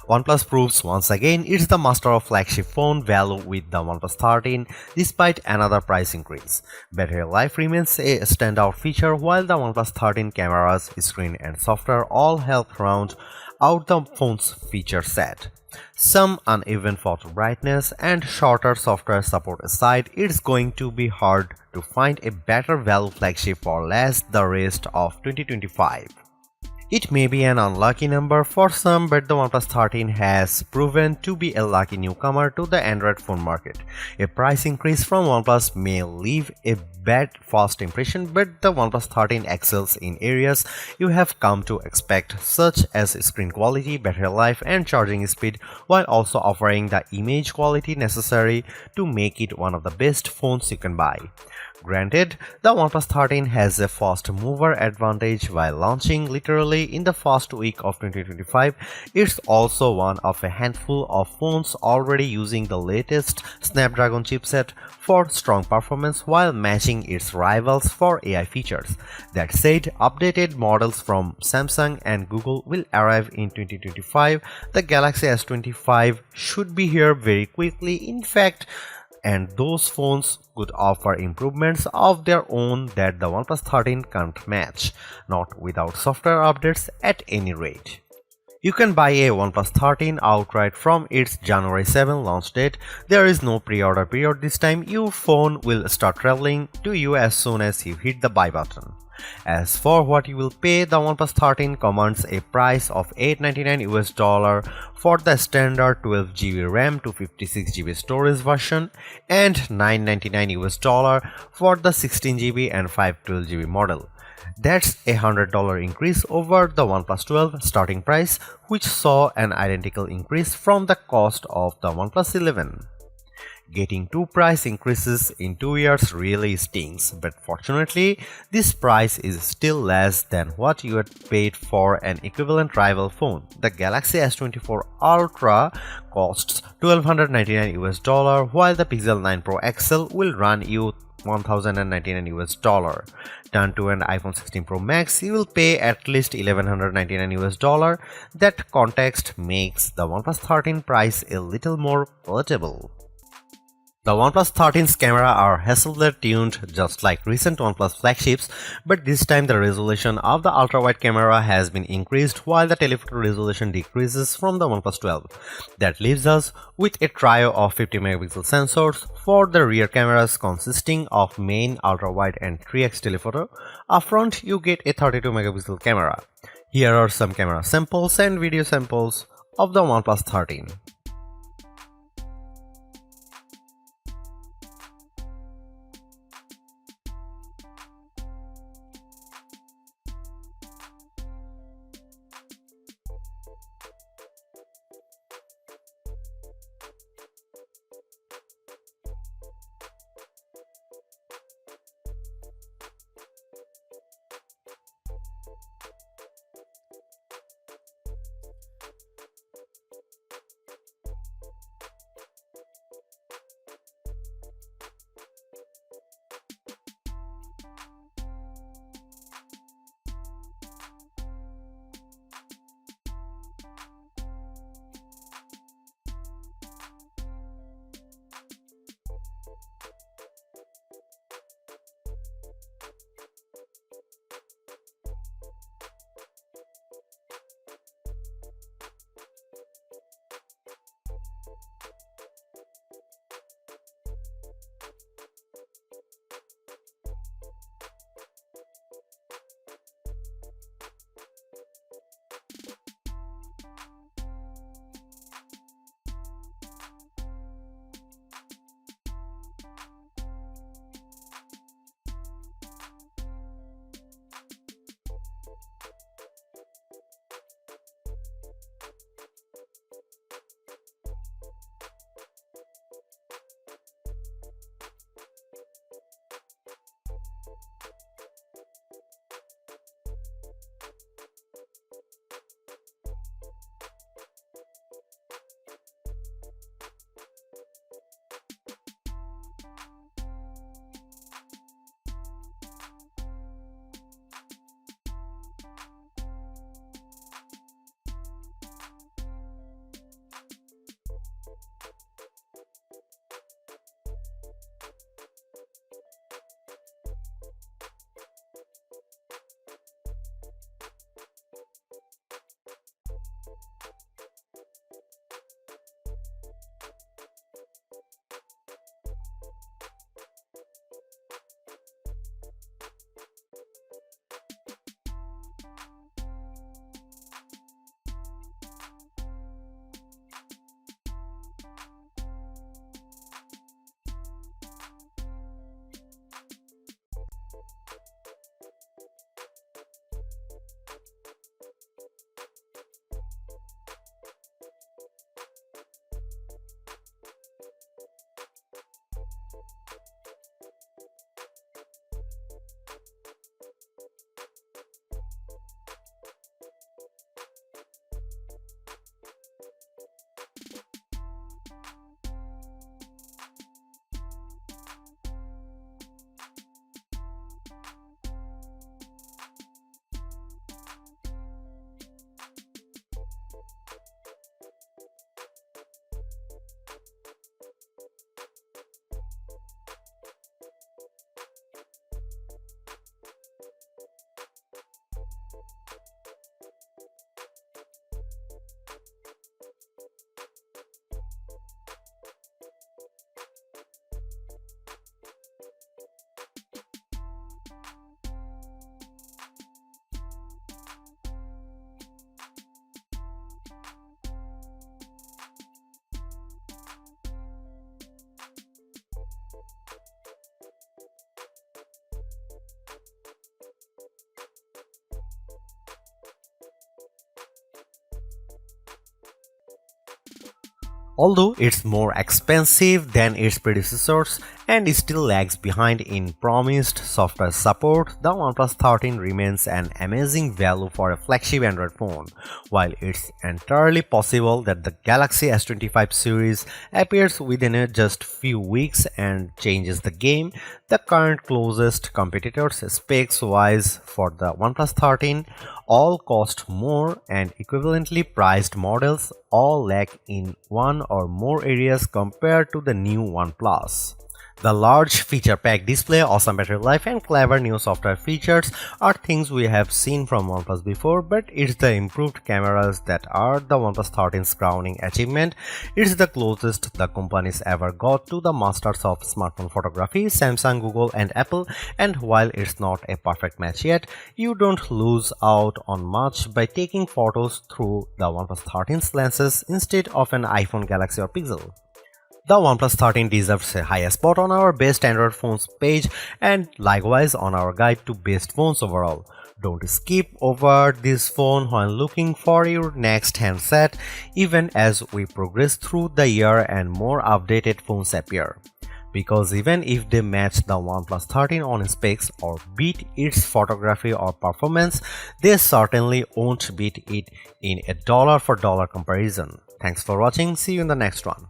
OnePlus proves once again it's the master of flagship phone value with the OnePlus 13 despite another price increase. Battery life remains a standout feature while the OnePlus 13 cameras, screen and software all help round out the phone's feature set. Some uneven photo brightness and shorter software support aside, it's going to be hard to find a better value flagship for less the rest of 2025. It may be an unlucky number for some, but the OnePlus 13 has proven to be a lucky newcomer to the Android phone market. A price increase from OnePlus may leave a bad first impression, but the OnePlus 13 excels in areas you have come to expect, such as screen quality, battery life, and charging speed, while also offering the image quality necessary to make it one of the best phones you can buy. Granted, the OnePlus 13 has a fast mover advantage while launching literally in the first week of 2025. It's also one of a handful of phones already using the latest Snapdragon chipset for strong performance while matching its rivals for AI features. That said, updated models from Samsung and Google will arrive in 2025. The Galaxy S25 should be here very quickly. In fact, and those phones could offer improvements of their own that the OnePlus 13 can't match, not without software updates at any rate. You can buy a OnePlus 13 outright from its January 7 launch date. There is no pre-order period this time. Your phone will start traveling to you as soon as you hit the buy button. As for what you will pay, the OnePlus 13 commands a price of $899 for the standard 12GB RAM to 56GB storage version and $999 for the 16GB and 512GB model. That's a $100 increase over the OnePlus 12 starting price, which saw an identical increase from the cost of the OnePlus 11. Getting two price increases in 2 years really stings, but fortunately, this price is still less than what you had paid for an equivalent rival phone. The Galaxy S24 Ultra costs $1,299 while the Pixel 9 Pro XL will run you $1,099. Turn to an iPhone 16 Pro Max, you will pay at least $1,199. That context makes the OnePlus 13 price a little more palatable. The OnePlus 13's camera are Hasselblad tuned just like recent OnePlus flagships, but this time the resolution of the ultra-wide camera has been increased while the telephoto resolution decreases from the OnePlus 12. That leaves us with a trio of 50 megapixel sensors for the rear cameras consisting of main, ultra-wide and 3x telephoto. Up front you get a 32 megapixel camera. Here are some camera samples and video samples of the OnePlus 13. Although it's more expensive than its predecessors and still lags behind in promised software support, the OnePlus 13 remains an amazing value for a flagship Android phone. While it's entirely possible that the Galaxy S25 series appears within just few weeks and changes the game, the current closest competitors specs-wise for the OnePlus 13 all cost more, and equivalently priced models all lack in one or more areas compared to the new OnePlus. The large feature-packed display, awesome battery life, and clever new software features are things we have seen from OnePlus before, but it's the improved cameras that are the OnePlus 13's crowning achievement. It's the closest the companies ever got to the masters of smartphone photography, Samsung, Google, and Apple, and while it's not a perfect match yet, you don't lose out on much by taking photos through the OnePlus 13's lenses instead of an iPhone, Galaxy, or Pixel. The OnePlus 13 deserves a high spot on our best Android phones page and likewise on our guide to best phones overall. Don't skip over this phone when looking for your next handset, even as we progress through the year and more updated phones appear. Because even if they match the OnePlus 13 on specs or beat its photography or performance, they certainly won't beat it in a dollar for dollar comparison. Thanks for watching, see you in the next one.